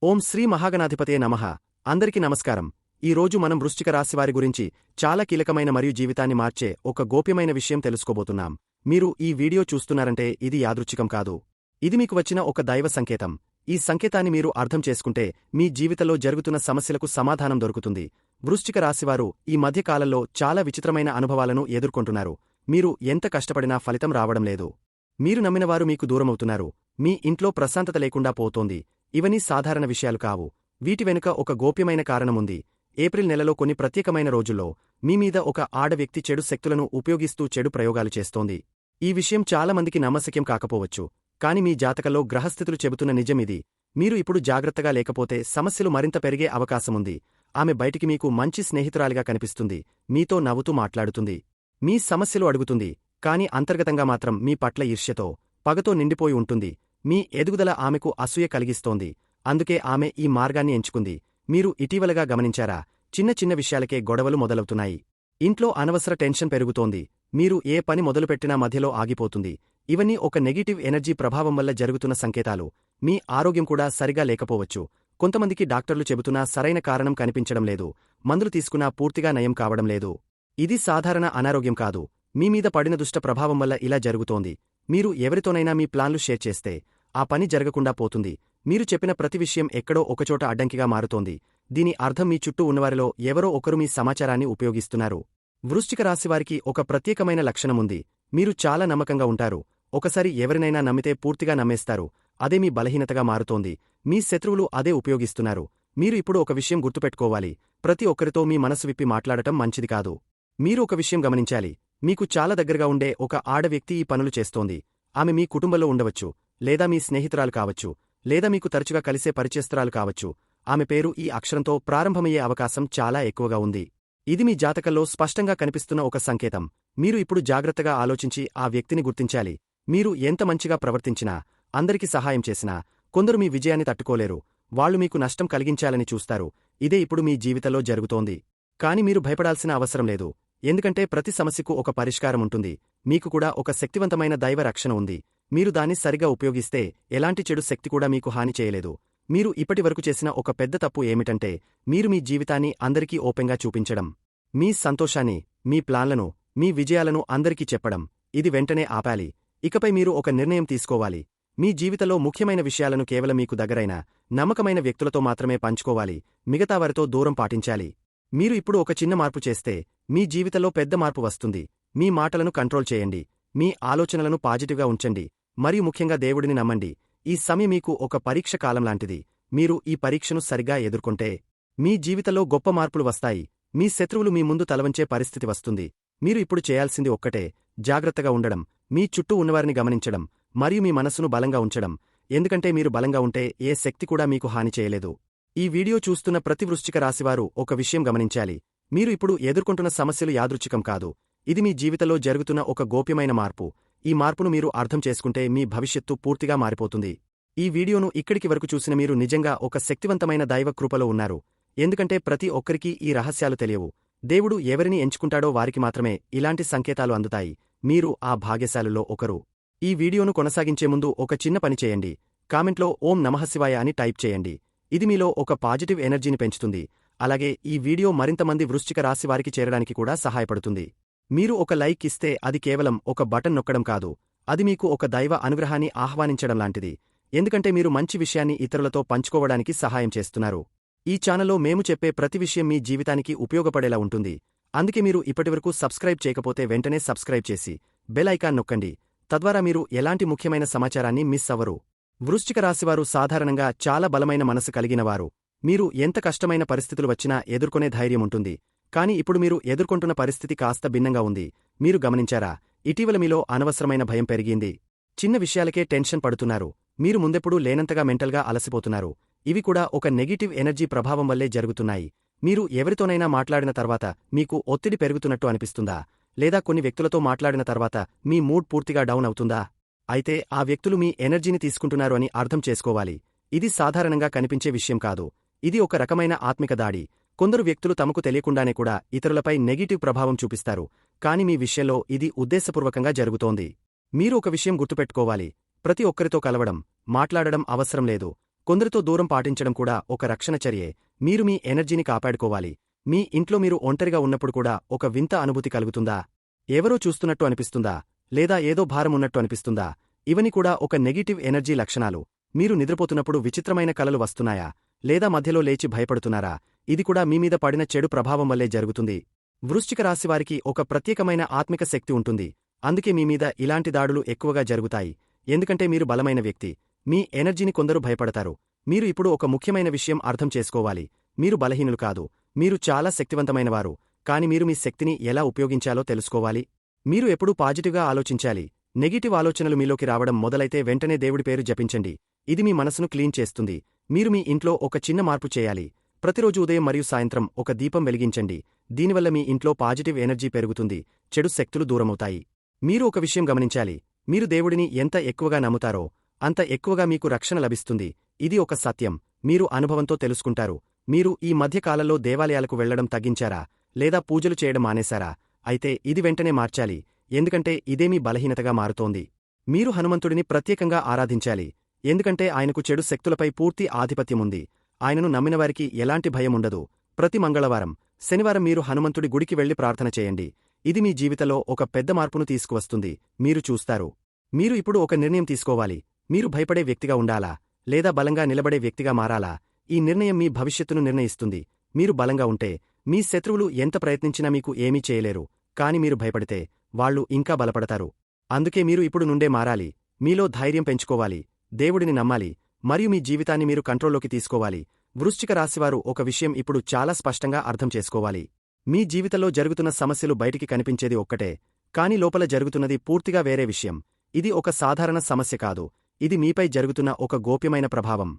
ఓం శ్రీ మహాగణాధిపతయే నమః. అందరికీ నమస్కారం. ఈ రోజు మనం వృశ్చిక రాశివారి గురించి చాలా కీలకమైన మరియు జీవితాన్ని మార్చే ఒక గోప్యమైన విషయం తెలుసుకోబోతున్నాం. మీరు ఈ వీడియో చూస్తున్నారంటే ఇది యాదృచ్ఛికం కాదు. ఇది మీకు వచ్చిన ఒక దైవ సంకేతం. ఈ సంకేతాన్ని మీరు అర్థం చేసుకుంటే మీ జీవితంలో జరుగుతున్న సమస్యలకు సమాధానం దొరుకుతుంది. వృశ్చిక రాశివారు ఈ మధ్య కాలంలో చాలా విచిత్రమైన అనుభవాలను ఎదుర్కొంటున్నారు. మీరు ఎంత కష్టపడినా ఫలితం రావడం లేదు. మీరు నమ్మినవారు మీకు దూరమవుతున్నారు. మీ ఇంట్లో ప్రశాంతత లేకుండా పోతోంది. ఇవన్నీ సాధారణ విషయాలు కావు. వీటి వెనుక ఒక గోప్యమైన కారణముంది. ఏప్రిల్ నెలలో కొన్ని ప్రత్యేకమైన రోజుల్లో మీమీద ఒక ఆడవ్యక్తి చెడు శక్తులను ఉపయోగిస్తూ చెడు ప్రయోగాలు చేస్తోంది. ఈ విషయం చాలామందికి నమ్మశక్యం కాకపోవచ్చు. కాని మీ జాతకంలో గ్రహస్థితులు చెబుతున్న నిజమిది. మీరు ఇప్పుడు జాగ్రత్తగా లేకపోతే సమస్యలు మరింత పెరిగే అవకాశముంది. ఆమె బయటికి మీకు మంచి స్నేహితురాలిగా కనిపిస్తుంది. మీతో నవ్వుతూ మాట్లాడుతుంది. మీ సమస్యలు అడుగుతుంది. కాని అంతర్గతంగా మాత్రం మీ పట్ల ఈర్ష్యతో, పగతో నిండిపోయి ఉంటుంది. మీ ఎదుగుదల ఆమెకు అసూయ కలిగిస్తోంది. అందుకే ఆమె ఈ మార్గాన్ని ఎంచుకుంది. మీరు ఇటీవలగా గమనించారా? చిన్న చిన్న విషయాలకే గొడవలు మొదలవుతున్నాయి. ఇంట్లో అనవసర టెన్షన్ పెరుగుతోంది. మీరు ఏ పని మొదలుపెట్టినా మధ్యలో ఆగిపోతుంది. ఇవన్నీ ఒక నెగిటివ్ ఎనర్జీ ప్రభావం వల్ల జరుగుతున్న సంకేతాలు. మీ ఆరోగ్యం కూడా సరిగా లేకపోవచ్చు. కొంతమందికి డాక్టర్లు చెబుతున్నా సరైన కారణం కనిపించడం లేదు. మందులు తీసుకున్నా పూర్తిగా నయం కావడం లేదు. ఇది సాధారణ అనారోగ్యం కాదు. మీమీద పడిన దుష్ట ప్రభావం వల్ల ఇలా జరుగుతోంది. మీరు ఎవరితోనైనా మీ ప్లాన్లు షేర్ చేస్తే ఆ పని జరగకుండా పోతుంది. మీరు చెప్పిన ప్రతి విషయం ఎక్కడో ఒకచోట అడ్డంకిగా మారుతోంది. దీని అర్థం మీ చుట్టూ ఉన్నవారిలో ఎవరో ఒకరు మీ సమాచారాన్ని ఉపయోగిస్తున్నారు. వృశ్చిక రాశివారికి ఒక ప్రత్యేకమైన లక్షణముంది. మీరు చాలా నమ్మకంగా ఉంటారు. ఒకసారి ఎవరినైనా నమ్మితే పూర్తిగా నమ్మేస్తారు. అదే మీ బలహీనతగా మారుతోంది. మీ శత్రువులు అదే ఉపయోగిస్తున్నారు. మీరు ఇప్పుడు ఒక విషయం గుర్తుపెట్టుకోవాలి. ప్రతి ఒక్కరితో మీ మనసు విప్పి మాట్లాడటం మంచిది కాదు. మీరు ఒక విషయం గమనించాలి. మీకు చాలా దగ్గరగా ఉండే ఒక ఆడవ్యక్తి ఈ పనులు చేస్తోంది. ఆమె మీ కుటుంబంలో ఉండవచ్చు, లేదా మీ స్నేహితురాలు కావచ్చు, లేదా మీకు తరచుగా కలిసే పరిచయస్తురాలు కావచ్చు. ఆమె పేరు ఈ అక్షరంతో ప్రారంభమయ్యే అవకాశం చాలా ఎక్కువగా ఉంది. ఇది మీ జాతకంలో స్పష్టంగా కనిపిస్తున్న ఒక సంకేతం. మీరు ఇప్పుడు జాగ్రత్తగా ఆలోచించి ఆ వ్యక్తిని గుర్తించాలి. మీరు ఎంత మంచిగా ప్రవర్తించినా, అందరికి సహాయం చేసినా, కొందరు మీ విజయాన్ని తట్టుకోలేరు. వాళ్లు మీకు నష్టం కలిగించాలని చూస్తారు. ఇదే ఇప్పుడు మీ జీవితంలో జరుగుతోంది. కాని మీరు భయపడాల్సిన అవసరం లేదు. ఎందుకంటే ప్రతి సమస్యకు ఒక పరిష్కారం ఉంటుంది. మీకు కూడా ఒక శక్తివంతమైన దైవ రక్షణ ఉంది. మీరు దాన్ని సరిగా ఉపయోగిస్తే ఎలాంటి చెడు శక్తి కూడా మీకు హాని చేయలేదు. మీరు ఇప్పటివరకు చేసిన ఒక పెద్ద తప్పు ఏమిటంటే మీరు మీ జీవితాన్ని అందరికీ ఓపెన్గా చూపించడం. మీ సంతోషాన్ని, మీ ప్లాన్లను, మీ విజయాలను అందరికీ చెప్పడం. ఇది వెంటనే ఆపాలి. ఇకపై మీరు ఒక నిర్ణయం తీసుకోవాలి. మీ జీవితంలో ముఖ్యమైన విషయాలను కేవలం మీకు దగ్గరైన, నమ్మకమైన వ్యక్తులతో మాత్రమే పంచుకోవాలి. మిగతావారితో దూరం పాటించాలి. మీరు ఇప్పుడు ఒక చిన్న మార్పు చేస్తే మీ జీవితంలో పెద్ద మార్పు వస్తుంది. మీ మాటలను కంట్రోల్ చేయండి. మీ ఆలోచనలను పాజిటివ్గా ఉంచండి. మరియు ముఖ్యంగా దేవుడిని నమ్మండి. ఈ సమయం మీకు ఒక పరీక్ష కాలం లాంటిది. మీరు ఈ పరీక్షను సరిగా ఎదుర్కొంటే మీ జీవితంలో గొప్ప మార్పులు వస్తాయి. మీ శత్రువులు మీ ముందు తలవంచే పరిస్థితి వస్తుంది. మీరు ఇప్పుడు చేయాల్సింది ఒక్కటే: జాగ్రత్తగా ఉండడం, మీ చుట్టూ ఉన్నవారిని గమనించడం, మరియు మీ మనస్సును బలంగా ఉంచడం. ఎందుకంటే మీరు బలంగా ఉంటే ఏ శక్తి కూడా మీకు హాని చేయలేదు. ఈ వీడియో చూస్తున్న ప్రతి వృశ్చిక రాశివారు ఒక విషయం గమనించాలి. మీరు ఇప్పుడు ఎదుర్కొంటున్న సమస్యలు యాదృచ్ఛికం కాదు. ఇది మీ జీవితంలో జరుగుతున్న ఒక గోప్యమైన మార్పు. ఈ మార్పును మీరు అర్థం చేసుకుంటే మీ భవిష్యత్తు పూర్తిగా మారిపోతుంది. ఈ వీడియోను ఇక్కడికి వరకు చూసిన మీరు నిజంగా ఒక శక్తివంతమైన దైవ కృపలో ఉన్నారు. ఎందుకంటే ప్రతి ఒక్కరికీ ఈ రహస్యాలు తెలియవు. దేవుడు ఎవరిని ఎంచుకుంటాడో వారికి మాత్రమే ఇలాంటి సంకేతాలు అందుతాయి. మీరు ఆ భాగ్యశాలుల్లో ఒకరు. ఈ వీడియోను కొనసాగించే ముందు ఒక చిన్న పని చేయండి. కామెంట్లో ఓం నమఃశివాయ అని టైప్ చేయండి. ఇది మీలో ఒక పాజిటివ్ ఎనర్జీని పెంచుతుంది. అలాగే ఈ వీడియో మరింతమంది వృశ్చిక రాశి వారికి చేరడానికి కూడా సహాయపడుతుంది. మీరు ఒక లైక్ ఇస్తే అది కేవలం ఒక బటన్ నొక్కడం కాదు. అది మీకు ఒక దైవ అనుగ్రహాన్ని ఆహ్వానించడం లాంటిది. ఎందుకంటే మీరు మంచి విషయాన్ని ఇతరులతో పంచుకోవడానికి సహాయం చేస్తున్నారు. ఈ ఛానల్లో మేము చెప్పే ప్రతి విషయం మీ జీవితానికి ఉపయోగపడేలా ఉంటుంది. అందుకే మీరు ఇప్పటివరకు సబ్స్క్రైబ్ చేయకపోతే వెంటనే సబ్స్క్రైబ్ చేసి బెల్ ఐకాన్ నొక్కండి. తద్వారా మీరు ఎలాంటి ముఖ్యమైన సమాచారాన్ని మిస్ అవ్వరు. వృశ్చిక రాశివారు సాధారణంగా చాలా బలమైన మనసు కలిగినవారు. మీరు ఎంత కష్టమైన పరిస్థితులు వచ్చినా ఎదుర్కొనే ధైర్యం ఉంటుంది. కాని ఇప్పుడు మీరు ఎదుర్కొంటున్న పరిస్థితి కాస్త భిన్నంగా ఉంది. మీరు గమనించారా? ఇటీవల మీలో అనవసరమైన భయం పెరిగింది. చిన్న విషయాలకే టెన్షన్ పడుతున్నారు. మీరు ముందెప్పుడూ లేనంతగా మెంటల్గా అలసిపోతున్నారు. ఇవి కూడా ఒక నెగిటివ్ ఎనర్జీ ప్రభావం వల్లే జరుగుతున్నాయి. మీరు ఎవరితోనైనా మాట్లాడిన తర్వాత మీకు ఒత్తిడి పెరుగుతున్నట్టు అనిపిస్తుందా? లేదా కొన్ని వ్యక్తులతో మాట్లాడిన తర్వాత మీ మూడ్ పూర్తిగా డౌన్ అవుతుందా? అయితే ఆ వ్యక్తులు మీ ఎనర్జీని తీసుకుంటున్నారు అని అర్థం చేసుకోవాలి. ఇది సాధారణంగా కనిపించే విషయం కాదు. ఇది ఒక రకమైన ఆత్మిక దాడి. కొందరు వ్యక్తులు తమకు తెలియకుండానే కూడా ఇతరులపై నెగిటివ్ ప్రభావం చూపిస్తారు. కాని మీ విషయంలో ఇది ఉద్దేశపూర్వకంగా జరుగుతోంది. మీరు ఒక విషయం గుర్తుపెట్టుకోవాలి. ప్రతి ఒక్కరితో కలవడం, మాట్లాడడం అవసరం లేదు. కొందరితో దూరం పాటించడం కూడా ఒక రక్షణ చర్యే. మీరు మీ ఎనర్జీని కాపాడుకోవాలి. మీ ఇంట్లో మీరు ఒంటరిగా ఉన్నప్పుడు కూడా ఒక వింత అనుభూతి కలుగుతుందా? ఎవరో చూస్తున్నట్టు అనిపిస్తుందా? లేదా ఏదో భారం ఉన్నట్టు అనిపిస్తుందా? ఇవన్నీ కూడా ఒక నెగిటివ్ ఎనర్జీ లక్షణాలు. మీరు నిద్రపోతున్నప్పుడు విచిత్రమైన కలలు వస్తున్నాయా? లేదా మధ్యలో లేచి భయపడుతున్నారా? ఇది కూడా మీమీద పడిన చెడు ప్రభావం వల్లే జరుగుతుంది. వృశ్చిక రాశివారికి ఒక ప్రత్యేకమైన ఆత్మిక శక్తి ఉంటుంది. అందుకే మీమీద ఇలాంటి దాడులు ఎక్కువగా జరుగుతాయి. ఎందుకంటే మీరు బలమైన వ్యక్తి. మీ ఎనర్జీని కొందరు భయపడతారు. మీరు ఇప్పుడు ఒక ముఖ్యమైన విషయం అర్థం చేసుకోవాలి. మీరు బలహీనులు కాదు. మీరు చాలా శక్తివంతమైనవారు. కాని మీరు మీ శక్తిని ఎలా ఉపయోగించాలో తెలుసుకోవాలి. మీరు ఎప్పుడూ పాజిటివ్గా ఆలోచించాలి. నెగిటివ్ ఆలోచనలు మీలోకి రావడం మొదలైతే వెంటనే దేవుడి పేరు జపించండి. ఇది మీ మనసును క్లీన్ చేస్తుంది. మీరు మీ ఇంట్లో ఒక చిన్న మార్పు చేయాలి. ప్రతిరోజు ఉదయం మరియు సాయంత్రం ఒక దీపం వెలిగించండి. దీనివల్ల మీ ఇంట్లో పాజిటివ్ ఎనర్జీ పెరుగుతుంది. చెడు శక్తులు దూరమవుతాయి. మీరు ఒక విషయం గమనించాలి. మీరు దేవుడిని ఎంత ఎక్కువగా నమ్ముతారో అంత ఎక్కువగా మీకు రక్షణ లభిస్తుంది. ఇది ఒక సత్యం. మీరు అనుభవంతో తెలుసుకుంటారు. మీరు ఈ మధ్యకాలంలో దేవాలయాలకు వెళ్లడం తగ్గించారా? లేదా పూజలు చేయడం మానేశారా? అయితే ఇది వెంటనే మార్చాలి. ఎందుకంటే ఇదే మీ బలహీనతగా మారుతోంది. మీరు హనుమంతుడిని ప్రత్యేకంగా ఆరాధించాలి. ఎందుకంటే ఆయనకు చెడు శక్తులపై పూర్తి ఆధిపత్యముంది. ఆయనను నమ్మినవారికి ఎలాంటి భయం ఉండదు. ప్రతి మంగళవారం, శనివారం మీరు హనుమంతుడి గుడికి వెళ్లి ప్రార్థన చేయండి. ఇది మీ జీవితంలో ఒక పెద్ద మార్పును తీసుకువస్తుంది. మీరు చూస్తారు. మీరు ఇప్పుడు ఒక నిర్ణయం తీసుకోవాలి. మీరు భయపడే వ్యక్తిగా ఉండాలా? లేదా బలంగా నిలబడే వ్యక్తిగా మారాలా? ఈ నిర్ణయం మీ భవిష్యత్తును నిర్ణయిస్తుంది. మీరు బలంగా ఉంటే మీ శత్రువులు ఎంత ప్రయత్నించినా మీకు ఏమీ చేయలేరు. కాని మీరు భయపడితే వాళ్ళు ఇంకా బలపడతారు. అందుకే మీరు ఇప్పుడు నుండే మారాలి. మీలో ధైర్యం పెంచుకోవాలి. దేవుడిని నమ్మాలి. మరియు మీ జీవితాన్ని మీరు కంట్రోల్లోకి తీసుకోవాలి. వృశ్చిక రాశివారు ఒక విషయం ఇప్పుడు చాలా స్పష్టంగా అర్థం చేసుకోవాలి. మీ జీవితంలో జరుగుతున్న సమస్యలు బయటికి కనిపించేది ఒక్కటే. కాని లోపల జరుగుతున్నది పూర్తిగా వేరే విషయం. ఇది ఒక సాధారణ సమస్య కాదు. ఇది మీపై జరుగుతున్న ఒక గోప్యమైన ప్రభావం.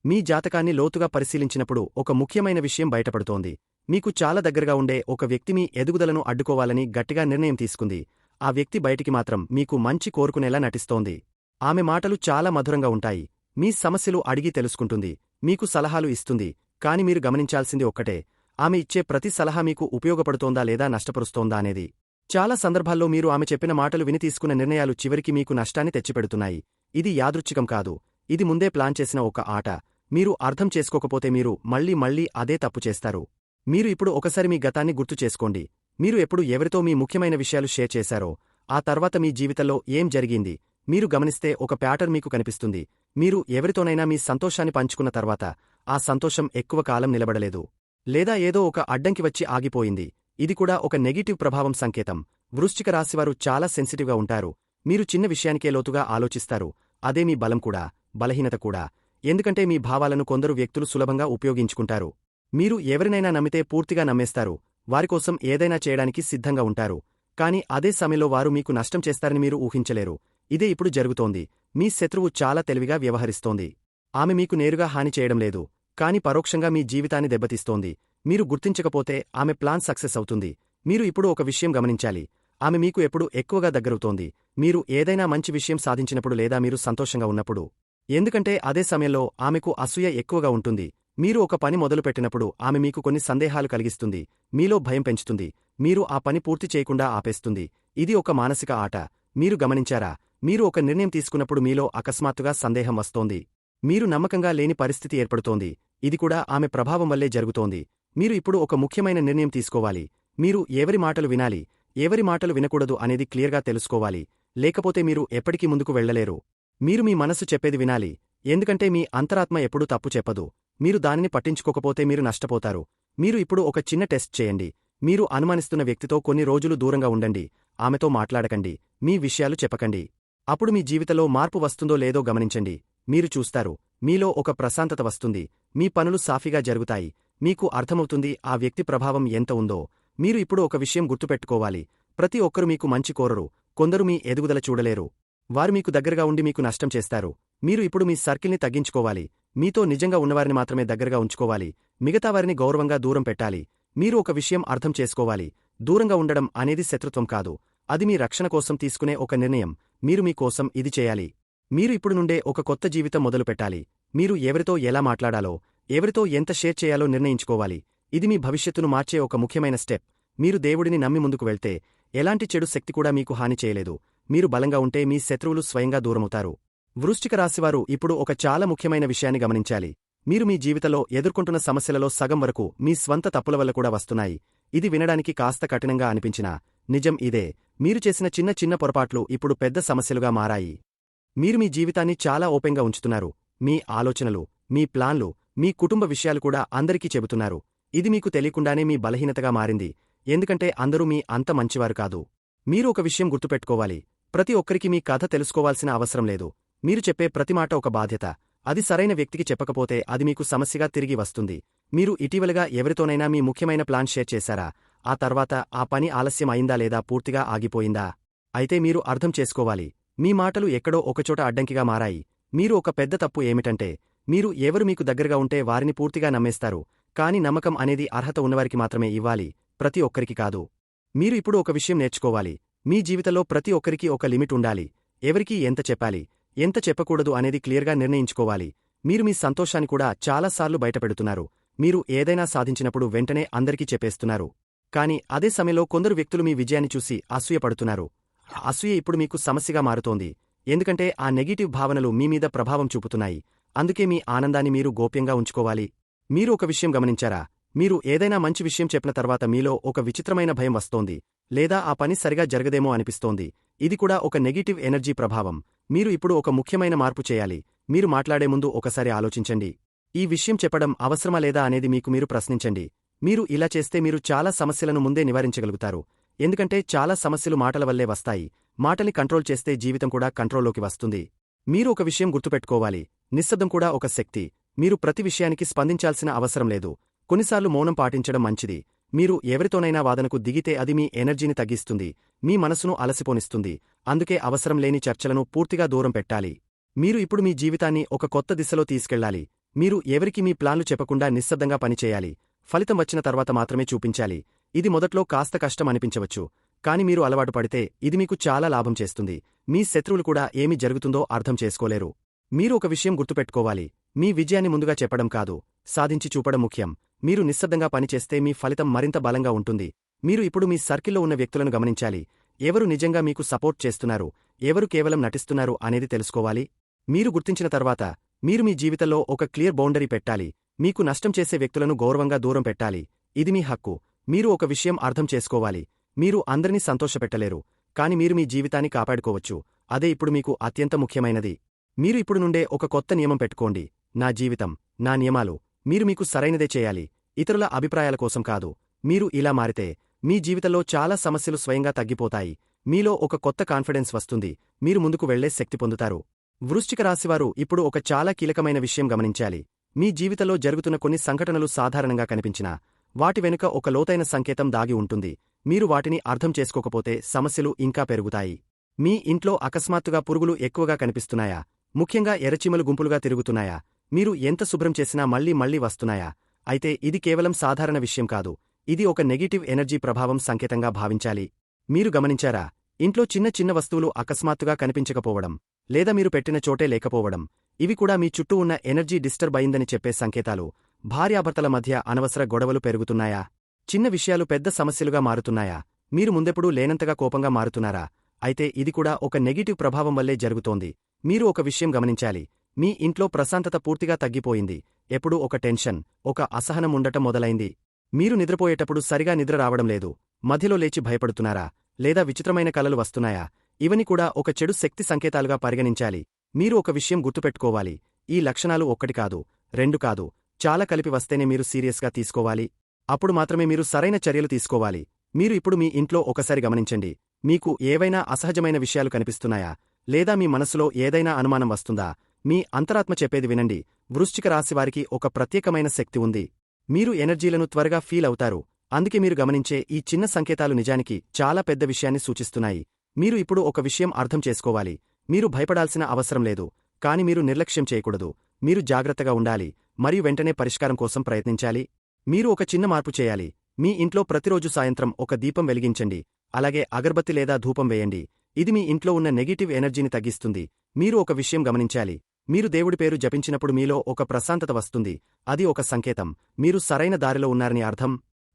మీ జాతకాన్ని లోతుగా పరిశీలించినప్పుడు ఒక ముఖ్యమైన విషయం బయటపడుతోంది. మీకు చాలా దగ్గరగా ఉండే ఒక వ్యక్తి మీ ఎదుగుదలను అడ్డుకోవాలని గట్టిగా నిర్ణయం తీసుకుంది. ఆ వ్యక్తి బయటికి మాత్రం మీకు మంచి కోరుకునేలా నటిస్తోంది. ఆమె మాటలు చాలా మధురంగా ఉంటాయి. మీ సమస్యలు అడిగి తెలుసుకుంటుంది. మీకు సలహాలు ఇస్తుంది. కాని మీరు గమనించాల్సింది ఒక్కటే. ఆమె ఇచ్చే ప్రతి సలహా మీకు ఉపయోగపడుతోందా లేదా నష్టపరుస్తోందా అనేది. చాలా సందర్భాల్లో మీరు ఆమె చెప్పిన మాటలు విని తీసుకున్న నిర్ణయాలు చివరికి మీకు నష్టాన్ని తెచ్చిపెడుతున్నాయి. ఇది యాదృచ్ఛికం కాదు. ఇది ముందే ప్లాన్ చేసిన ఒక ఆట. మీరు అర్థం చేసుకోకపోతే మీరు మళ్లీ అదే తప్పు చేస్తారు. మీరు ఇప్పుడు ఒకసారి మీ గతాన్ని గుర్తు చేసుకోండి. మీరు ఎప్పుడు ఎవరితో మీ ముఖ్యమైన విషయాలు షేర్ చేశారో, ఆ తర్వాత మీ జీవితంలో ఏం జరిగింది. మీరు గమనిస్తే ఒక ప్యాటర్న్ మీకు కనిపిస్తుంది. మీరు ఎవరితోనైనా మీ సంతోషాన్ని పంచుకున్న తర్వాత ఆ సంతోషం ఎక్కువ కాలం నిలబడలేదు. లేదా ఏదో ఒక అడ్డంకి వచ్చి ఆగిపోయింది. ఇది కూడా ఒక నెగిటివ్ ప్రభావం సంకేతం. వృశ్చిక రాశివారు చాలా సెన్సిటివ్గా ఉంటారు. మీరు చిన్న విషయానికే లోతుగా ఆలోచిస్తారు. అదే మీ బలం కూడా, బలహీనత కూడా. ఎందుకంటే మీ భావాలను కొందరు వ్యక్తులు సులభంగా ఉపయోగించుకుంటారు. మీరు ఎవరినైనా నమ్మితే పూర్తిగా నమ్మేస్తారు. వారికోసం ఏదైనా చేయడానికి సిద్ధంగా ఉంటారు. కాని అదే సమయంలో వారు మీకు నష్టం చేస్తారని మీరు ఊహించలేరు. ఇదే ఇప్పుడు జరుగుతోంది. మీ శత్రువు చాలా తెలివిగా వ్యవహరిస్తోంది. ఆమె మీకు నేరుగా హాని చేయడం లేదు. కాని పరోక్షంగా మీ జీవితాన్ని దెబ్బతీస్తోంది. మీరు గుర్తించకపోతే ఆమె ప్లాన్ సక్సెస్ అవుతుంది. మీరు ఇప్పుడు ఒక విషయం గమనించాలి. ఆమె మీకు ఎప్పుడు ఎక్కువగా దగ్గరవుతోంది. మీరు ఏదైనా మంచి విషయం సాధించినప్పుడు లేదా మీరు సంతోషంగా ఉన్నప్పుడు. ఎందుకంటే అదే సమయంలో ఆమెకు అసూయ ఎక్కువగా ఉంటుంది. మీరు ఒక పని మొదలుపెట్టినప్పుడు ఆమె మీకు కొన్ని సందేహాలు కలిగిస్తుంది. మీలో భయం పెంచుతుంది. మీరు ఆ పని పూర్తి చేయకుండా ఆపేస్తుంది. ఇది ఒక మానసిక ఆట. మీరు గమనించారా? మీరు ఒక నిర్ణయం తీసుకున్నప్పుడు మీలో అకస్మాత్తుగా సందేహం వస్తోంది. మీరు నమ్మకంగా లేని పరిస్థితి ఏర్పడుతోంది. ఇది కూడా ఆమె ప్రభావం వల్లే జరుగుతోంది. మీరు ఇప్పుడు ఒక ముఖ్యమైన నిర్ణయం తీసుకోవాలి. మీరు ఎవరి మాటలు వినాలి, ఎవరి మాటలు వినకూడదు అనేది క్లియర్గా తెలుసుకోవాలి. లేకపోతే మీరు ఎప్పటికీ ముందుకు వెళ్లలేరు. మీరు మీ మనసు చెప్పేది వినాలి. ఎందుకంటే మీ అంతరాత్మ ఎప్పుడూ తప్పు చెప్పదు. మీరు దానిని పట్టించుకోకపోతే మీరు నష్టపోతారు. మీరు ఇప్పుడు ఒక చిన్న టెస్ట్ చేయండి. మీరు అనుమానిస్తున్న వ్యక్తితో కొన్ని రోజులు దూరంగా ఉండండి. ఆమెతో మాట్లాడకండి. మీ విషయాలు చెప్పకండి. అప్పుడు మీ జీవితంలో మార్పు వస్తుందో లేదో గమనించండి. మీరు చూస్తారు. మీలో ఒక ప్రశాంతత వస్తుంది. మీ పనులు సాఫీగా జరుగుతాయి. మీకు అర్థమవుతుంది ఆ వ్యక్తి ప్రభావం ఎంత ఉందో. మీరు ఇప్పుడు ఒక విషయం గుర్తుపెట్టుకోవాలి. ప్రతి ఒక్కరు మీకు మంచి కోరరు. కొందరు మీ ఎదుగుదల చూడలేరు. వారు మీకు దగ్గరగా ఉండి మీకు నష్టం చేస్తారు. మీరు ఇప్పుడు మీ సర్కిల్ని తగ్గించుకోవాలి. మీతో నిజంగా ఉన్నవారిని మాత్రమే దగ్గరగా ఉంచుకోవాలి. మిగతా వారిని గౌరవంగా దూరం పెట్టాలి. మీరు ఒక విషయం అర్థం చేసుకోవాలి. దూరంగా ఉండడం అనేది శత్రుత్వం కాదు. అది మీ రక్షణ కోసం తీసుకునే ఒక నిర్ణయం. మీరు మీ కోసం ఇది చేయాలి. మీరు ఇప్పుడు నుండే ఒక కొత్త జీవితం మొదలుపెట్టాలి. మీరు ఎవరితో ఎలా మాట్లాడాలో, ఎవరితో ఎంత షేర్ చేయాలో నిర్ణయించుకోవాలి. ఇది మీ భవిష్యత్తును మార్చే ఒక ముఖ్యమైన స్టెప్. మీరు దేవుడిని నమ్మి ముందుకు వెళ్తే ఎలాంటి చెడు శక్తి కూడా మీకు హాని చేయలేదు. మీరు బలంగా ఉంటే మీ శత్రువులు స్వయంగా దూరమవుతారు. వృశ్చిక రాశివారు ఇప్పుడు ఒక చాలా ముఖ్యమైన విషయాన్ని గమనించాలి. మీరు మీ జీవితంలో ఎదుర్కొంటున్న సమస్యలలో సగం వరకు మీ స్వంత తప్పుల వల్ల కూడా వస్తున్నాయి. ఇది వినడానికి కాస్త కఠినంగా అనిపించినా నిజం ఇదే. మీరు చేసిన చిన్న చిన్న పొరపాట్లు ఇప్పుడు పెద్ద సమస్యలుగా మారాయి. మీరు మీ జీవితాన్ని చాలా ఓపెన్గా ఉంచుతున్నారు. మీ ఆలోచనలు, మీ ప్లాన్లు, మీ కుటుంబ విషయాలు కూడా అందరికీ చెబుతున్నారు. ఇది మీకు తెలియకుండానే మీ బలహీనతగా మారింది. ఎందుకంటే అందరూ మీ అంత మంచివారు కాదు. మీరు ఒక విషయం గుర్తుపెట్టుకోవాలి. ప్రతి ఒక్కరికి మీ కథ తెలుసుకోవాల్సిన అవసరం లేదు. మీరు చెప్పే ప్రతి మాట ఒక బాధ్యత. అది సరైన వ్యక్తికి చెప్పకపోతే అది మీకు సమస్యగా తిరిగి వస్తుంది. మీరు ఇటీవలగా ఎవరితోనైనా మీ ముఖ్యమైన ప్లాన్ షేర్ చేశారా? ఆ తర్వాత ఆ పని ఆలస్యం అయిందా లేదా పూర్తిగా ఆగిపోయిందా? అయితే మీరు అర్థం చేసుకోవాలి. మీ మాటలు ఎక్కడో ఒకచోట అడ్డంకిగా మారాయి. మీరు ఒక పెద్ద తప్పు ఏమిటంటే మీరు ఎవరు మీకు దగ్గరగా ఉంటే వారిని పూర్తిగా నమ్మేస్తారు. కాని నమ్మకం అనేది అర్హత ఉన్నవారికి మాత్రమే ఇవ్వాలి, ప్రతి ఒక్కరికి కాదు. మీరు ఇప్పుడు ఒక విషయం నేర్చుకోవాలి. మీ జీవితంలో ప్రతి ఒక్కరికి ఒక లిమిట్ ఉండాలి. ఎవరికీ ఎంత చెప్పాలి, ఎంత చెప్పకూడదు అనేది క్లియర్గా నిర్ణయించుకోవాలి. మీరు మీ సంతోషాన్ని కూడా చాలాసార్లు బయటపెడుతున్నారు. మీరు ఏదైనా సాధించినప్పుడు వెంటనే అందరికీ చెప్పేస్తున్నారు. కాని అదే సమయంలో కొందరు వ్యక్తులు మీ విజయాన్ని చూసి అసూయపడుతున్నారు. అసూయ ఇప్పుడు మీకు సమస్యగా మారుతోంది. ఎందుకంటే ఆ నెగిటివ్ భావనలు మీ మీద ప్రభావం చూపుతున్నాయి. అందుకే మీ ఆనందాన్ని మీరు గోప్యంగా ఉంచుకోవాలి. మీరు ఒక విషయం గమనించారా? మీరు ఏదైనా మంచి విషయం చెప్పిన తర్వాత మీలో ఒక విచిత్రమైన భయం వస్తోంది. లేదా ఆ పని సరిగా జరగదేమో అనిపిస్తోంది. ఇది కూడా ఒక నెగిటివ్ ఎనర్జీ ప్రభావం. మీరు ఇప్పుడు ఒక ముఖ్యమైన మార్పు చేయాలి. మీరు మాట్లాడే ముందు ఒకసారి ఆలోచించండి. ఈ విషయం చెప్పడం అవసరమా లేదా అనేది మీకు మీరు ప్రశ్నించండి. మీరు ఇలా చేస్తే మీరు చాలా సమస్యలను ముందే నివారించగలుగుతారు. ఎందుకంటే చాలా సమస్యలు మాటల వల్లే వస్తాయి. మాటల్ని కంట్రోల్ చేస్తే జీవితం కూడా కంట్రోల్లోకి వస్తుంది. మీరు ఒక విషయం గుర్తుపెట్టుకోవాలి. నిశ్శబ్దం కూడా ఒక శక్తి. మీరు ప్రతి విషయానికి స్పందించాల్సిన అవసరం లేదు. కొన్నిసార్లు మౌనం పాటించడం మంచిది. మీరు ఎవరితోనైనా వాదనకు దిగితే అది మీ ఎనర్జీని తగ్గిస్తుంది, మీ మనసును అలసిపోనిస్తుంది. అందుకే అవసరం లేని చర్చలను పూర్తిగా దూరం పెట్టాలి. మీరు ఇప్పుడు మీ జీవితాన్ని ఒక కొత్త దిశలో తీసుకెళ్లాలి. మీరు ఎవరికి మీ ప్లాన్లు చెప్పకుండా నిశ్శబ్దంగా పనిచేయాలి. ఫలితం వచ్చిన తర్వాత మాత్రమే చూపించాలి. ఇది మొదట్లో కాస్త కష్టం అనిపించవచ్చు. కాని మీరు అలవాటు పడితే ఇది మీకు చాలా లాభం చేస్తుంది. మీ శత్రువులు కూడా ఏమి జరుగుతుందో అర్థం చేసుకోలేరు. మీరు ఒక విషయం గుర్తుపెట్టుకోవాలి. మీ విజయాన్ని ముందుగా చెప్పడం కాదు, సాధించి చూపడం ముఖ్యం. మీరు నిశ్శబ్దంగా పనిచేస్తే మీ ఫలితం మరింత బలంగా ఉంటుంది. మీరు ఇప్పుడు మీ సర్కిల్లో ఉన్న వ్యక్తులను గమనించాలి. ఎవరు నిజంగా మీకు సపోర్ట్ చేస్తున్నారు, ఎవరు కేవలం నటిస్తున్నారు అనేది తెలుసుకోవాలి. మీరు గుర్తించిన తర్వాత మీరు మీ జీవితంలో ఒక క్లియర్ బౌండరీ పెట్టాలి. మీకు నష్టం చేసే వ్యక్తులను గౌరవంగా దూరం పెట్టాలి. ఇది మీ హక్కు. మీరు ఒక విషయం అర్థం చేసుకోవాలి. మీరు అందరినీ సంతోషపెట్టలేరు, కాని మీరు మీ జీవితాన్ని కాపాడుకోవచ్చు. అదే ఇప్పుడు మీకు అత్యంత ముఖ్యమైనది. మీరు ఇప్పుడు నుండే ఒక కొత్త నియమం పెట్టుకోండి. నా జీవితం, నా నియమాలు. మీరు మీకు సరైనదే చేయాలి, ఇతరుల అభిప్రాయాల కోసం కాదు. మీరు ఇలా మారితే మీ జీవితంలో చాలా సమస్యలు స్వయంగా తగ్గిపోతాయి. మీలో ఒక కొత్త కాన్ఫిడెన్స్ వస్తుంది. మీరు ముందుకు వెళ్లే శక్తి పొందుతారు. వృశ్చిక రాశివారు ఇప్పుడు ఒక చాలా కీలకమైన విషయం గమనించాలి. మీ జీవితంలో జరుగుతున్న కొన్ని సంఘటనలు సాధారణంగా కనిపించినా వాటి వెనుక ఒక లోతైన సంకేతం దాగి ఉంటుంది. మీరు వాటిని అర్థం చేసుకోకపోతే సమస్యలు ఇంకా పెరుగుతాయి. మీ ఇంట్లో అకస్మాత్తుగా పురుగులు ఎక్కువగా కనిపిస్తున్నాయా? ముఖ్యంగా ఎర్రచీమలు గుంపులుగా తిరుగుతున్నాయా? మీరు ఎంత శుభ్రం చేసినా మళ్లీ మళ్లీ వస్తున్నాయా? అయితే ఇది కేవలం సాధారణ విషయం కాదు. ఇది ఒక నెగిటివ్ ఎనర్జీ ప్రభావం సంకేతంగా భావించాలి. మీరు గమనించారా? ఇంట్లో చిన్న చిన్న వస్తువులు అకస్మాత్తుగా కనిపించకపోవడం, లేదా మీరు పెట్టిన చోటే లేకపోవడం, ఇవి కూడా మీ చుట్టూ ఉన్న ఎనర్జీ డిస్టర్బ్ అయిందని చెప్పే సంకేతాలు. భార్యాభర్తల మధ్య అనవసర గొడవలు పెరుగుతున్నాయా? చిన్న విషయాలు పెద్ద సమస్యలుగా మారుతున్నాయా? మీరు ముందెప్పుడూ లేనంతగా కోపంగా మారుతున్నారా? అయితే ఇది కూడా ఒక నెగిటివ్ ప్రభావం వల్లే జరుగుతోంది. మీరు ఒక విషయం గమనించాలి. మీ ఇంట్లో ప్రశాంతత పూర్తిగా తగ్గిపోయింది. ఎప్పుడూ ఒక టెన్షన్, ఒక అసహనం ఉండటం మొదలైంది. మీరు నిద్రపోయేటప్పుడు సరిగా నిద్ర రావడం లేదు. మధ్యలో లేచి భయపడుతున్నారా? లేదా విచిత్రమైన కలలు వస్తున్నాయా? ఇవని కూడా ఒక చెడు శక్తి సంకేతాలుగా పరిగణించాలి. మీరు ఒక విషయం గుర్తుపెట్టుకోవాలి. ఈ లక్షణాలు ఒక్కటి కాదు, రెండు కాదు, చాలా కలిపి వస్తేనే మీరు సీరియస్గా తీసుకోవాలి. అప్పుడు మాత్రమే మీరు సరైన చర్యలు తీసుకోవాలి. మీరు ఇప్పుడు మీ ఇంట్లో ఒకసారి గమనించండి. మీకు ఏవైనా అసహజమైన విషయాలు కనిపిస్తున్నాయా? లేదా మీ మనసులో ఏదైనా అనుమానం వస్తుందా? మీ అంతరాత్మ చెప్పేది వినండి. వృశ్చిక రాశివారికి ఒక ప్రత్యేకమైన శక్తి ఉంది. మీరు ఎనర్జీలను త్వరగా ఫీల్ అవుతారు. అందుకే మీరు గమనించే ఈ చిన్న సంకేతాలు నిజానికి చాలా పెద్ద విషయాన్ని సూచిస్తున్నాయి. మీరు ఇప్పుడు ఒక విషయం అర్థం చేసుకోవాలి. మీరు భయపడాల్సిన అవసరం లేదు, కాని మీరు నిర్లక్ష్యం చేయకూడదు. మీరు జాగ్రత్తగా ఉండాలి మరియు వెంటనే పరిష్కారం కోసం ప్రయత్నించాలి. మీరు ఒక చిన్న మార్పు చేయాలి. మీ ఇంట్లో ప్రతిరోజు సాయంత్రం ఒక దీపం వెలిగించండి. అలాగే అగర్బత్తి లేదా ధూపం వేయండి. ఇది మీ ఇంట్లో ఉన్న నెగిటివ్ ఎనర్జీని తగ్గిస్తుంది. మీరు ఒక విషయం గమనించాలి. మీరు దేవుడి పేరు జపించినప్పుడు మీలో ఒక ప్రశాంతత వస్తుంది. అది ఒక సంకేతం. మీరు సరైన దారిలో ఉన్నారని అర్థం.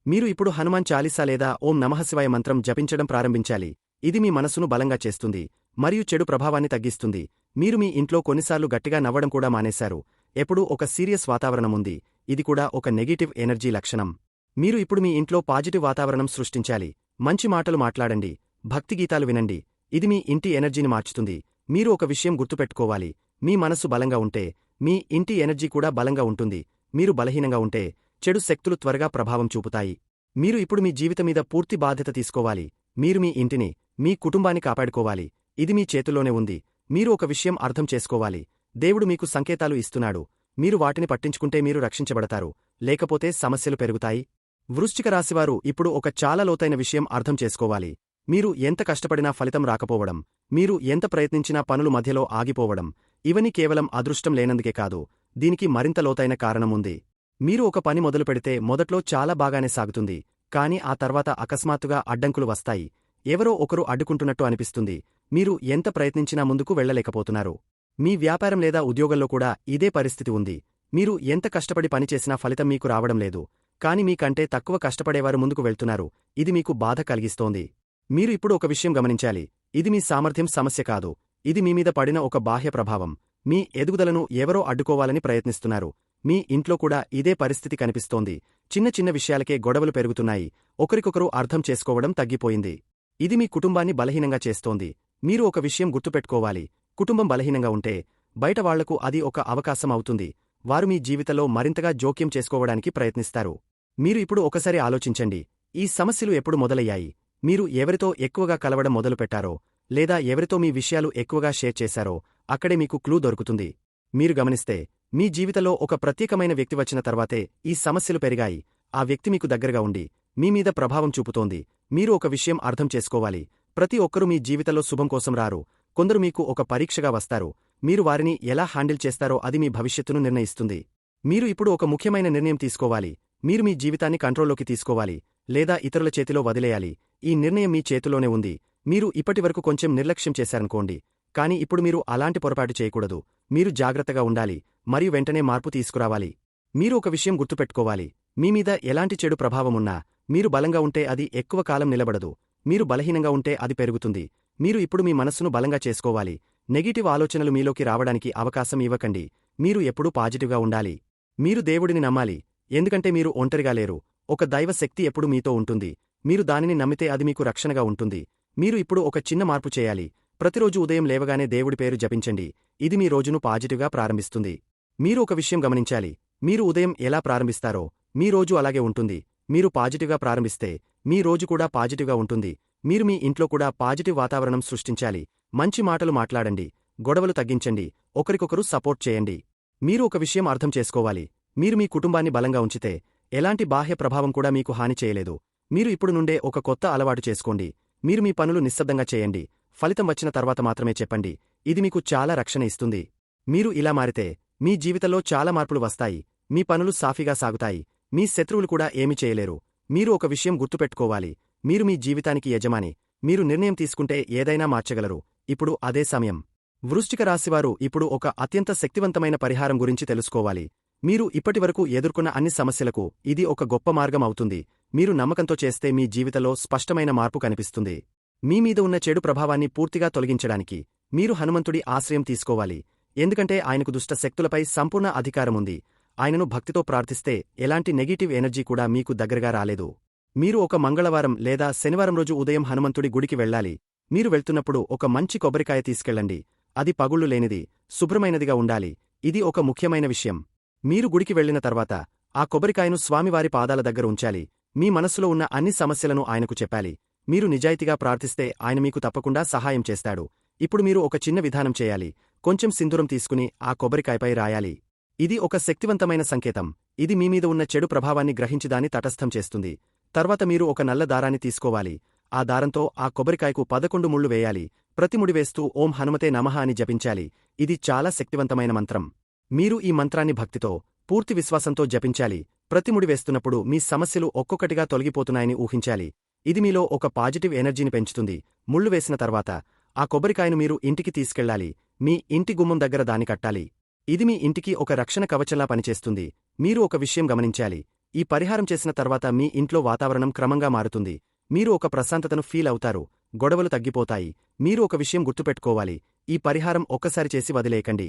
మీరు ఇప్పుడు హనుమాన్ చాలీసా లేదా ఓం నమఃశివాయ మంత్రం జపించడం ప్రారంభించాలి. ఇది మీ మనసును బలంగా చేస్తుంది మరియు చెడు ప్రభావాన్ని తగ్గిస్తుంది. మీరు మీ ఇంట్లో కొన్నిసార్లు గట్టిగా నవ్వడం కూడా మానేశారు. ఎప్పుడూ ఒక సీరియస్ వాతావరణముంది. ఇది కూడా ఒక నెగటివ్ ఎనర్జీ లక్షణం. మీరు ఇప్పుడు మీ ఇంట్లో పాజిటివ్ వాతావరణం సృష్టించాలి. మంచి మాటలు మాట్లాడండి. భక్తి గీతాలు వినండి. ఇది మీ ఇంటి ఎనర్జీని మార్చుతుంది. మీరు ఒక విషయం గుర్తుపెట్టుకోవాలి. మీ మనస్సు బలంగా ఉంటే మీ ఇంటి ఎనర్జీ కూడా బలంగా ఉంటుంది. మీరు బలహీనంగా ఉంటే చెడు శక్తులు త్వరగా ప్రభావం చూపుతాయి. మీరు ఇప్పుడు మీ జీవితం మీద పూర్తి బాధ్యత తీసుకోవాలి. మీరు మీ ఇంటిని, మీ కుటుంబాన్ని కాపాడుకోవాలి. ఇది మీ చేతుల్లోనే ఉంది. మీరు ఒక విషయం అర్థం చేసుకోవాలి. దేవుడు మీకు సంకేతాలు ఇస్తున్నాడు. మీరు వాటిని పట్టించుకుంటే మీరు రక్షించబడతారు. లేకపోతే సమస్యలు పెరుగుతాయి. వృశ్చిక రాశివారు ఇప్పుడు ఒక చాలా లోతైన విషయం అర్థం చేసుకోవాలి. మీరు ఎంత కష్టపడినా ఫలితం రాకపోవడం, మీరు ఎంత ప్రయత్నించినా పనులు మధ్యలో ఆగిపోవడం, ఇవన్నీ కేవలం అదృష్టం లేనందుకే కాదు. దీనికి మరింత లోతైన కారణముంది. మీరు ఒక పని మొదలుపెడితే మొదట్లో చాలా బాగానే సాగుతుంది. కానీ ఆ తర్వాత అకస్మాత్తుగా అడ్డంకులు వస్తాయి. ఎవరో ఒకరు అడ్డుకుంటున్నట్టు అనిపిస్తుంది. మీరు ఎంత ప్రయత్నించినా ముందుకు వెళ్లలేకపోతున్నారు. మీ వ్యాపారం లేదా ఉద్యోగంలో కూడా ఇదే పరిస్థితి ఉంది. మీరు ఎంత కష్టపడి పనిచేసినా ఫలితం మీకు రావడం లేదు. కాని మీకంటే తక్కువ కష్టపడేవారు ముందుకు వెళ్తున్నారు. ఇది మీకు బాధ కలిగిస్తోంది. మీరు ఇప్పుడు ఒక విషయం గమనించాలి. ఇది మీ సామర్థ్యం సమస్య కాదు. ఇది మీమీద పడిన ఒక బాహ్య ప్రభావం. మీ ఎదుగుదలను ఎవరో అడ్డుకోవాలని ప్రయత్నిస్తున్నారు. మీ ఇంట్లో కూడా ఇదే పరిస్థితి కనిపిస్తోంది. చిన్న చిన్న విషయాలకే గొడవలు పెరుగుతున్నాయి. ఒకరికొకరు అర్థం చేసుకోవడం తగ్గిపోయింది. ఇది మీ కుటుంబాన్ని బలహీనంగా చేస్తోంది. మీరు ఒక విషయం గుర్తుపెట్టుకోవాలి. కుటుంబం బలహీనంగా ఉంటే బయట వాళ్లకు అది ఒక అవకాశం అవుతుంది. వారు మీ జీవితంలో మరింతగా జోక్యం చేసుకోవడానికి ప్రయత్నిస్తారు. మీరు ఇప్పుడు ఒకసారి ఆలోచించండి. ఈ సమస్యలు ఎప్పుడు మొదలయ్యాయి? మీరు ఎవరితో ఎక్కువగా కలవడం మొదలుపెట్టారో, లేదా ఎవరితో మీ విషయాలు ఎక్కువగా షేర్ చేశారో అక్కడే మీకు క్లూ దొరుకుతుంది. మీరు గమనిస్తే మీ జీవితంలో ఒక ప్రత్యేకమైన వ్యక్తి వచ్చిన తర్వాతే ఈ సమస్యలు పెరిగాయి. ఆ వ్యక్తి మీకు దగ్గరగా ఉండి మీమీద ప్రభావం చూపుతోంది. మీరు ఒక విషయం అర్థం చేసుకోవాలి. ప్రతి ఒక్కరూ మీ జీవితంలో శుభం కోసం రారు. కొందరు మీకు ఒక పరీక్షగా వస్తారు. మీరు వారిని ఎలా హ్యాండిల్ చేస్తారో అది మీ భవిష్యత్తును నిర్ణయిస్తుంది. మీరు ఇప్పుడు ఒక ముఖ్యమైన నిర్ణయం తీసుకోవాలి. మీరు మీ జీవితాన్ని కంట్రోల్లోకి తీసుకోవాలి, లేదా ఇతరుల చేతిలో వదిలేయాలి. ఈ నిర్ణయం మీ చేతిలోనే ఉంది. మీరు ఇప్పటివరకు కొంచెం నిర్లక్ష్యం చేశారనుకోండి. కాని ఇప్పుడు మీరు అలాంటి పొరపాటు చేయకూడదు. మీరు జాగ్రత్తగా ఉండాలి మరియు వెంటనే మార్పు తీసుకురావాలి. మీరు ఒక విషయం గుర్తుపెట్టుకోవాలి. మీమీద ఎలాంటి చెడు ప్రభావమున్నా మీరు బలంగా ఉంటే అది ఎక్కువ కాలం నిలబడదు. మీరు బలహీనంగా ఉంటే అది పెరుగుతుంది. మీరు ఇప్పుడు మీ మనస్సును బలంగా చేసుకోవాలి. నెగిటివ్ ఆలోచనలు మీలోకి రావడానికి అవకాశం ఇవ్వకండి. మీరు ఎప్పుడూ పాజిటివ్గా ఉండాలి. మీరు దేవుడిని నమ్మాలి. ఎందుకంటే మీరు ఒంటరిగా లేరు. ఒక దైవ శక్తి ఎప్పుడు మీతో ఉంటుంది. మీరు దానిని నమ్మితే అది మీకు రక్షణగా ఉంటుంది. మీరు ఇప్పుడు ఒక చిన్న మార్పు చేయాలి. ప్రతిరోజు ఉదయం లేవగానే దేవుడి పేరు జపించండి. ఇది మీ రోజును పాజిటివ్గా ప్రారంభిస్తుంది. మీరు ఒక విషయం గమనించాలి. మీరు ఉదయం ఎలా ప్రారంభిస్తారో మీ రోజు అలాగే ఉంటుంది. మీరు పాజిటివ్గా ప్రారంభిస్తే మీ రోజు కూడా పాజిటివ్గా ఉంటుంది. మీరు మీ ఇంట్లో కూడా పాజిటివ్ వాతావరణం సృష్టించాలి. మంచి మాటలు మాట్లాడండి. గొడవలు తగ్గించండి. ఒకరికొకరు సపోర్ట్ చేయండి. మీరు ఒక విషయం అర్థం చేసుకోవాలి. మీరు మీ కుటుంబాన్ని బలంగా ఉంచితే ఎలాంటి బాహ్య ప్రభావం కూడా మీకు హాని చేయలేదు. మీరు ఇప్పుడు నుండే ఒక కొత్త అలవాటు చేసుకోండి. మీరు మీ పనులు నిశ్శబ్దంగా చేయండి. ఫలితం వచ్చిన తర్వాత మాత్రమే చెప్పండి. ఇది మీకు చాలా రక్షణ ఇస్తుంది. మీరు ఇలా మారితే మీ జీవితంలో చాలా మార్పులు వస్తాయి. మీ పనులు సాఫీగా సాగుతాయి. మీ శత్రువులు కూడా ఏమీ చేయలేరు. మీరు ఒక విషయం గుర్తుపెట్టుకోవాలి. మీరు మీ జీవితానికి యజమాని. మీరు నిర్ణయం తీసుకుంటే ఏదైనా మార్చగలరు. ఇప్పుడు అదే సమయం. వృశ్చిక రాశివారు ఇప్పుడు ఒక అత్యంత శక్తివంతమైన పరిహారం గురించి తెలుసుకోవాలి. మీరు ఇప్పటివరకు ఎదుర్కొన్న అన్ని సమస్యలకు ఇది ఒక గొప్ప మార్గం అవుతుంది. మీరు నమ్మకంతో చేస్తే మీ జీవితంలో స్పష్టమైన మార్పు కనిపిస్తుంది. మీమీద ఉన్న చెడు ప్రభావాన్ని పూర్తిగా తొలగించడానికి మీరు హనుమంతుడి ఆశ్రయం తీసుకోవాలి. ఎందుకంటే ఆయనకు దుష్ట శక్తులపై సంపూర్ణ అధికారముంది. ఆయనను భక్తితో ప్రార్థిస్తే ఎలాంటి నెగిటివ్ ఎనర్జీ కూడా మీకు దగ్గరగా రాలేదు. మీరు ఒక మంగళవారం లేదా శనివారం రోజు ఉదయం హనుమంతుడి గుడికి వెళ్ళాలి. మీరు వెళ్తున్నప్పుడు ఒక మంచి కొబ్బరికాయ తీసుకెళ్ళండి. అది పగుళ్లు లేనిది, శుభ్రమైనదిగా ఉండాలి. ఇది ఒక ముఖ్యమైన విషయం. మీరు గుడికి వెళ్లిన తర్వాత ఆ కొబ్బరికాయను స్వామివారి పాదాల దగ్గర ఉంచాలి. మీ మనస్సులో ఉన్న అన్ని సమస్యలను ఆయనకు చెప్పాలి. మీరు నిజాయితీగా ప్రార్థిస్తే ఆయన మీకు తప్పకుండా సహాయం చేస్తాడు. ఇప్పుడు మీరు ఒక చిన్న విధానం చేయాలి. కొంచెం సింధూరం తీసుకుని ఆ కొబ్బరికాయపై రాయాలి. ఇది ఒక శక్తివంతమైన సంకేతం. ఇది మీమీద ఉన్న చెడు ప్రభావాన్ని గ్రహించి దాన్ని తటస్థం చేస్తుంది. తర్వాత మీరు ఒక నల్ల దారాన్ని తీసుకోవాలి. ఆ దారంతో ఆ కొబ్బరికాయకు 11 ముళ్ళు వేయాలి. ప్రతి ముడి వేస్తూ ఓం హనుమతే నమః అని జపించాలి. ఇది చాలా శక్తివంతమైన మంత్రం. మీరు ఈ మంత్రాన్ని భక్తితో, పూర్తి విశ్వాసంతో జపించాలి. ప్రతి ముడి వేస్తున్నప్పుడు మీ సమస్యలు ఒక్కొక్కటిగా తొలగిపోతున్నాయని ఊహించాలి. ఇది మీలో ఒక పాజిటివ్ ఎనర్జీని పెంచుతుంది. ముళ్ళు వేసిన తర్వాత ఆ కొబ్బరికాయను మీరు ఇంటికి తీసుకెళ్లాలి. మీ ఇంటి గుమ్మం దగ్గర దాన్ని కట్టాలి. ఇది మీ ఇంటికి ఒక రక్షణ కవచంలా పనిచేస్తుంది. మీరు ఒక విషయం గమనించాలి. ఈ పరిహారం చేసిన తర్వాత మీ ఇంట్లో వాతావరణం క్రమంగా మారుతుంది. మీరు ఒక ప్రశాంతతను ఫీల్ అవుతారు. గొడవలు తగ్గిపోతాయి. మీరు ఒక విషయం గుర్తుపెట్టుకోవాలి, ఈ పరిహారం ఒక్కసారి చేసి వదిలేయకండి.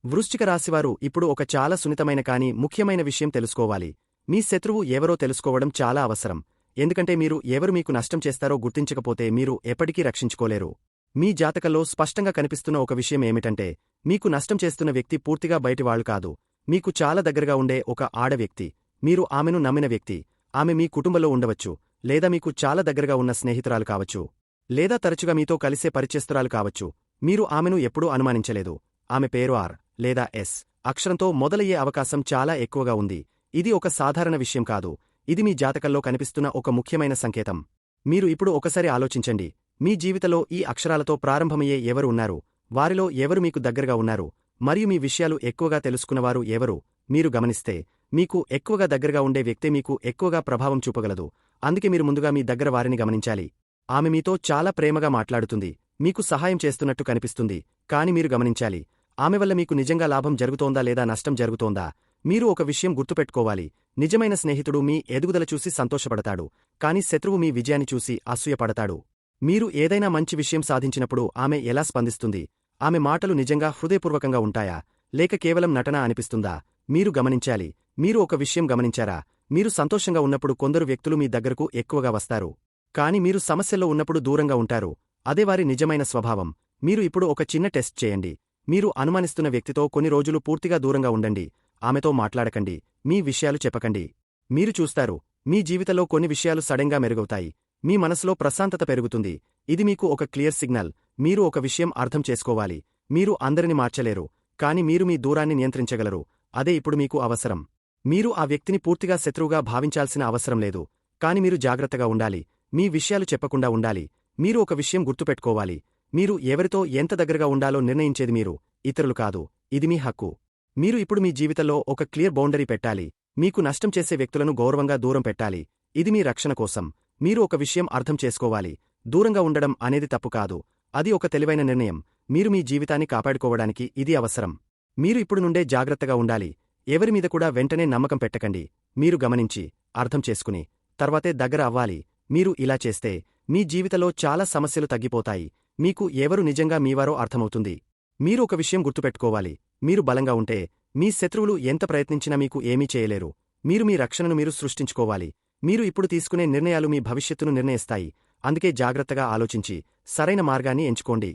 వృశ్చిక రాశివారు ఇప్పుడు ఒక చాలా సున్నితమైన కానీ ముఖ్యమైన విషయం తెలుసుకోవాలి. మీ శత్రువు ఎవరో తెలుసుకోవడం చాలా అవసరం. ఎందుకంటే మీరు ఎవరు మీకు నష్టం చేస్తారో గుర్తించకపోతే మీరు ఎప్పటికీ రక్షించుకోలేరు. మీ జాతకంలో స్పష్టంగా కనిపిస్తున్న ఒక విషయం ఏమిటంటే, మీకు నష్టం చేస్తున్న వ్యక్తి పూర్తిగా బయటివాళ్లు కాదు, మీకు చాలా దగ్గరగా ఉండే ఒక ఆడవ్యక్తి. మీరు ఆమెను నమ్మిన వ్యక్తి. ఆమె మీ కుటుంబంలో ఉండవచ్చు, లేదా మీకు చాలా దగ్గరగా ఉన్న స్నేహితురాలు కావచ్చు, లేదా తరచుగా మీతో కలిసే పరిచయస్తురాలు కావచ్చు. మీరు ఆమెను ఎప్పుడూ అనుమానించలేదు. ఆమె పేరు ఆర్ లేదా ఎస్ అక్షరంతో మొదలయ్యే అవకాశం చాలా ఎక్కువగా ఉంది. ఇది ఒక సాధారణ విషయం కాదు, ఇది మీ జాతకంలో కనిపిస్తున్న ఒక ముఖ్యమైన సంకేతం. మీరు ఇప్పుడు ఒకసారి ఆలోచించండి, మీ జీవితంలో ఈ అక్షరాలతో ప్రారంభమయ్యే ఎవరు ఉన్నారు? వారిలో ఎవరు మీకు దగ్గరగా ఉన్నారు? మరియు మీ విషయాలు ఎక్కువగా తెలుసుకున్నవారు ఎవరు? మీరు గమనిస్తే, మీకు ఎక్కువగా దగ్గరగా ఉండే వ్యక్తే మీకు ఎక్కువగా ప్రభావం చూపగలదు. అందుకే మీరు ముందుగా మీ దగ్గర వారిని గమనించాలి. ఆమె మీతో చాలా ప్రేమగా మాట్లాడుతుంది, మీకు సహాయం చేస్తున్నట్టు కనిపిస్తుంది. కాని మీరు గమనించాలి, ఆమె వల్ల మీకు నిజంగా లాభం జరుగుతోందా లేదా నష్టం జరుగుతోందా? మీరు ఒక విషయం గుర్తుపెట్టుకోవాలి, నిజమైన స్నేహితుడు మీ ఎదుగుదల చూసి సంతోషపడతాడు, కాని శత్రువు మీ విజయాన్ని చూసి అసూయపడతాడు. మీరు ఏదైనా మంచి విషయం సాధించినప్పుడు ఆమె ఎలా స్పందిస్తుంది? ఆమె మాటలు నిజంగా హృదయపూర్వకంగా ఉంటాయా, లేక కేవలం నటన అనిపిస్తుందా? మీరు గమనించాలి. మీరు ఒక విషయం గమనించారా? మీరు సంతోషంగా ఉన్నప్పుడు కొందరు వ్యక్తులు మీ దగ్గరకు ఎక్కువగా వస్తారు, కాని మీరు సమస్యల్లో ఉన్నప్పుడు దూరంగా ఉంటారు. అదే వారి నిజమైన స్వభావం. మీరు ఇప్పుడు ఒక చిన్న టెస్ట్ చేయండి. మీరు అనుమానిస్తున్న వ్యక్తితో కొన్ని రోజులు పూర్తిగా దూరంగా ఉండండి. ఆమెతో మాట్లాడకండి, మీ విషయాలు చెప్పకండి. మీరు చూస్తారు, మీ జీవితంలో కొన్ని విషయాలు సడెన్గా మెరుగవుతాయి. మీ మనసులో ప్రశాంతత పెరుగుతుంది. ఇది మీకు ఒక క్లియర్ సిగ్నల్. మీరు ఒక విషయం అర్థం చేసుకోవాలి, మీరు అందరిని మార్చలేరు, కాని మీరు మీ దూరాన్ని నియంత్రించగలరు. అదే ఇప్పుడు మీకు అవసరం. మీరు ఆ వ్యక్తిని పూర్తిగా శత్రువుగా భావించాల్సిన అవసరం లేదు, కాని మీరు జాగ్రత్తగా ఉండాలి. మీ విషయాలు చెప్పకుండా ఉండాలి. మీరు ఒక విషయం గుర్తుపెట్టుకోవాలి, మీరు ఎవరితో ఎంత దగ్గరగా ఉండాలో నిర్ణయించేది మీరు, ఇతరులు కాదు. ఇది మీ హక్కు. మీరు ఇప్పుడు మీ జీవితంలో ఒక క్లియర్ బౌండరీ పెట్టాలి. మీకు నష్టం చేసే వ్యక్తులను గౌరవంగా దూరం పెట్టాలి. ఇది మీ రక్షణ కోసం. మీరు ఒక విషయం అర్థం చేసుకోవాలి, దూరంగా ఉండడం అనేది తప్పు కాదు, అది ఒక తెలివైన నిర్ణయం. మీరు మీ జీవితాన్ని కాపాడుకోవడానికి ఇది అవసరం. మీరు ఇప్పుడు నుండే జాగ్రత్తగా ఉండాలి. ఎవరిమీద కూడా వెంటనే నమ్మకం పెట్టకండి. మీరు గమనించి, అర్థం చేసుకుని, తర్వాతే దగ్గర అవ్వాలి. మీరు ఇలా చేస్తే, మీ జీవితంలో చాలా సమస్యలు తగ్గిపోతాయి. మీకు ఎవరు నిజంగా మీవారో అర్థమవుతుంది. మీరు ఒక విషయం గుర్తుపెట్టుకోవాలి, మీరు బలంగా ఉంటే, మీ శత్రువులు ఎంత ప్రయత్నించినా మీకు ఏమీ చేయలేరు. మీరు మీ రక్షణను మీరు సృష్టించుకోవాలి. మీరు ఇప్పుడు తీసుకునే నిర్ణయాలు మీ భవిష్యత్తును నిర్ణయిస్తాయి. అందుకే జాగ్రత్తగా ఆలోచించి, సరైన మార్గాన్ని ఎంచుకోండి.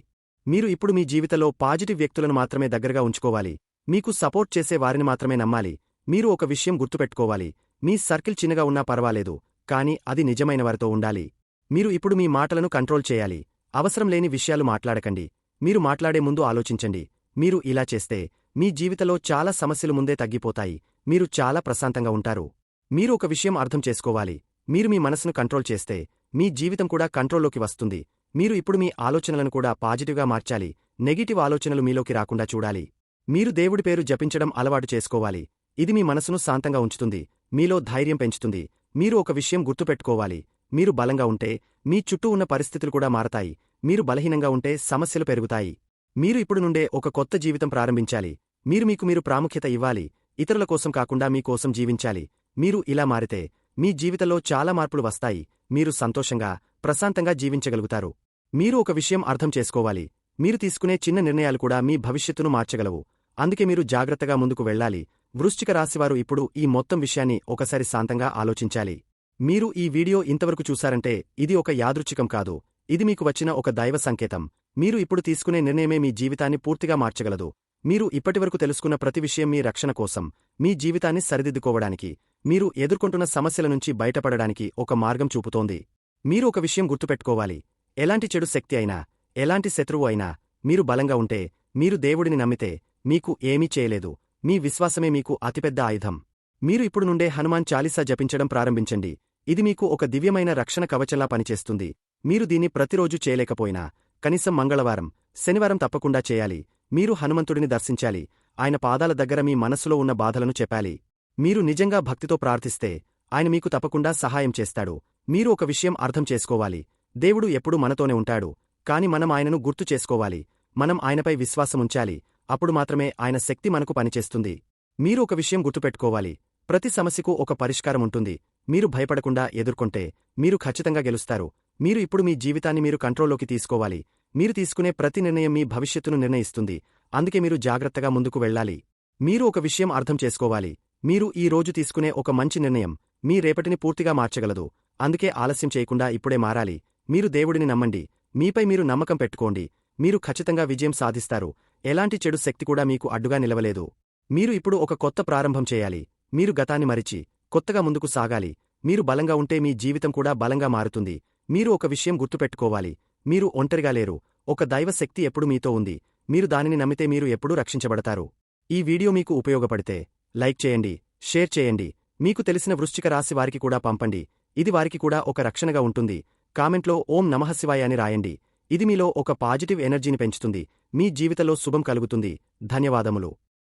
మీరు ఇప్పుడు మీ జీవితంలో పాజిటివ్ వ్యక్తులను మాత్రమే దగ్గరగా ఉంచుకోవాలి. మీకు సపోర్ట్ చేసే వారిని మాత్రమే నమ్మాలి. మీరు ఒక విషయం గుర్తుపెట్టుకోవాలి, మీ సర్కిల్ చిన్నగా ఉన్నా పర్వాలేదు, కాని అది నిజమైన వారితో ఉండాలి. మీరు ఇప్పుడు మీ మాటలను కంట్రోల్ చేయాలి. అవసరం లేని విషయాలు మాట్లాడకండి. మీరు మాట్లాడే ముందు ఆలోచించండి. మీరు ఇలా చేస్తే, మీ జీవితంలో చాలా సమస్యలు ముందే తగ్గిపోతాయి. మీరు చాలా ప్రశాంతంగా ఉంటారు. మీరు ఒక విషయం అర్థం చేసుకోవాలి, మీరు మీ మనసును కంట్రోల్ చేస్తే, మీ జీవితం కూడా కంట్రోల్లోకి వస్తుంది. మీరు ఇప్పుడు మీ ఆలోచనలను కూడా పాజిటివ్గా మార్చాలి. నెగిటివ్ ఆలోచనలు మీలోకి రాకుండా చూడాలి. మీరు దేవుడి పేరు జపించడం అలవాటు చేసుకోవాలి. ఇది మీ మనసును శాంతంగా ఉంచుతుంది, మీలో ధైర్యం పెంచుతుంది. మీరు ఒక విషయం గుర్తుపెట్టుకోవాలి, మీరు బలంగా ఉంటే, మీ చుట్టూ ఉన్న పరిస్థితులు కూడా మారతాయి. మీరు బలహీనంగా ఉంటే సమస్యలు పెరుగుతాయి. మీరు ఇప్పుడు నుండే ఒక కొత్త జీవితం ప్రారంభించాలి. మీకు మీరు ప్రాముఖ్యత ఇవ్వాలి. ఇతరుల కోసం కాకుండా మీకోసం జీవించాలి. మీరు ఇలా మారితే, మీ జీవితంలో చాలా మార్పులు వస్తాయి. మీరు సంతోషంగా, ప్రశాంతంగా జీవించగలుగుతారు. మీరు ఒక విషయం అర్థం చేసుకోవాలి, మీరు తీసుకునే చిన్న నిర్ణయాలు కూడా మీ భవిష్యత్తును మార్చగలవు. అందుకే మీరు జాగ్రత్తగా ముందుకు వెళ్ళాలి. వృశ్చిక రాశివారు ఇప్పుడు ఈ మొత్తం విషయాన్ని ఒకసారి శాంతంగా ఆలోచించాలి. మీరు ఈ వీడియో ఇంతవరకు చూశారంటే, ఇది ఒక యాదృచ్ఛికం కాదు, ఇది మీకు వచ్చిన ఒక దైవ సంకేతం. మీరు ఇప్పుడు తీసుకునే నిర్ణయమే మీ జీవితాన్ని పూర్తిగా మార్చగలదు. మీరు ఇప్పటివరకు తెలుసుకున్న ప్రతి విషయం మీ రక్షణ కోసం, మీ జీవితాన్ని సరిదిద్దుకోవడానికి, మీరు ఎదుర్కొంటున్న సమస్యల నుంచి బయటపడడానికి ఒక మార్గం చూపుతోంది. మీరు ఒక విషయం గుర్తుపెట్టుకోవాలి, ఎలాంటి చెడు శక్తి అయినా, ఎలాంటి శత్రువు అయినా, మీరు బలంగా ఉంటే, మీరు దేవుడిని నమ్మితే, మీకు ఏమీ చేయలేదు. మీ విశ్వాసమే మీకు అతిపెద్ద ఆయుధం. మీరు ఇప్పుడు నుండే హనుమాన్ చాలీసా జపించడం ప్రారంభించండి. ఇది మీకు ఒక దివ్యమైన రక్షణ కవచంలా పనిచేస్తుంది. మీరు దీన్ని ప్రతిరోజూ చేయలేకపోయినా, కనీసం మంగళవారం, శనివారం తప్పకుండా చేయాలి. మీరు హనుమంతుడిని దర్శించాలి. ఆయన పాదాల దగ్గర మీ మనస్సులో ఉన్న బాధలను చెప్పాలి. మీరు నిజంగా భక్తితో ప్రార్థిస్తే, ఆయన మీకు తప్పకుండా సహాయం చేస్తాడు. మీరు ఒక విషయం అర్థం చేసుకోవాలి, దేవుడు ఎప్పుడూ మనతోనే ఉంటాడు, కాని మనం ఆయనను గుర్తు చేసుకోవాలి. మనం ఆయనపై విశ్వాసముంచాలి. అప్పుడు మాత్రమే ఆయన శక్తి మనకు పనిచేస్తుంది. మీరు ఒక విషయం గుర్తుపెట్టుకోవాలి, ప్రతి సమస్యకు ఒక పరిష్కారం ఉంటుంది. మీరు భయపడకుండా ఎదుర్కొంటే, మీరు ఖచ్చితంగా గెలుస్తారు. మీరు ఇప్పుడు మీ జీవితాన్ని మీరు కంట్రోల్లోకి తీసుకోవాలి. మీరు తీసుకునే ప్రతి నిర్ణయం మీ భవిష్యత్తును నిర్ణయిస్తుంది. అందుకే మీరు జాగ్రత్తగా ముందుకు వెళ్ళాలి. మీరు ఒక విషయం అర్థం చేసుకోవాలి. మీరు ఈ రోజు తీసుకునే ఒక మంచి నిర్ణయం మీ రేపటిని పూర్తిగా మార్చగలదు. అందుకే ఆలస్యం చేయకుండా ఇప్పుడే మారాలి. మీరు దేవుడిని నమ్మండి. మీపై మీరు నమ్మకం పెట్టుకోండి. మీరు ఖచ్చితంగా విజయం సాధిస్తారు. ఎలాంటి చెడు శక్తి కూడా మీకు అడ్డుగా నిలవలేదు. మీరు ఇప్పుడు ఒక కొత్త ప్రారంభం చేయాలి. మీరు గతాన్ని మరిచి కొత్తగా ముందుకు సాగాలి. మీరు బలంగా ఉంటే మీ జీవితం కూడా బలంగా మారుతుంది. మీరు ఒక విషయం గుర్తుపెట్టుకోవాలి. మీరు ఒంటరిగా లేరు. ఒక దైవ శక్తి ఎప్పుడు మీతో ఉంది. మీరు దానిని నమ్మితే మీరు ఎప్పుడూ రక్షించబడతారు. ఈ వీడియో మీకు ఉపయోగపడితే లైక్ చేయండి, షేర్ చేయండి. మీకు తెలిసిన వృశ్చిక రాశి వారికి కూడా పంపండి. ఇది వారికి కూడా ఒక రక్షణగా ఉంటుంది. కామెంట్లో ఓం నమః శివాయ అని రాయండి. ఇది మీలో ఒక పాజిటివ్ ఎనర్జీని పెంచుతుంది. మీ జీవితంలో శుభం కలుగుతుంది. ధన్యవాదములు.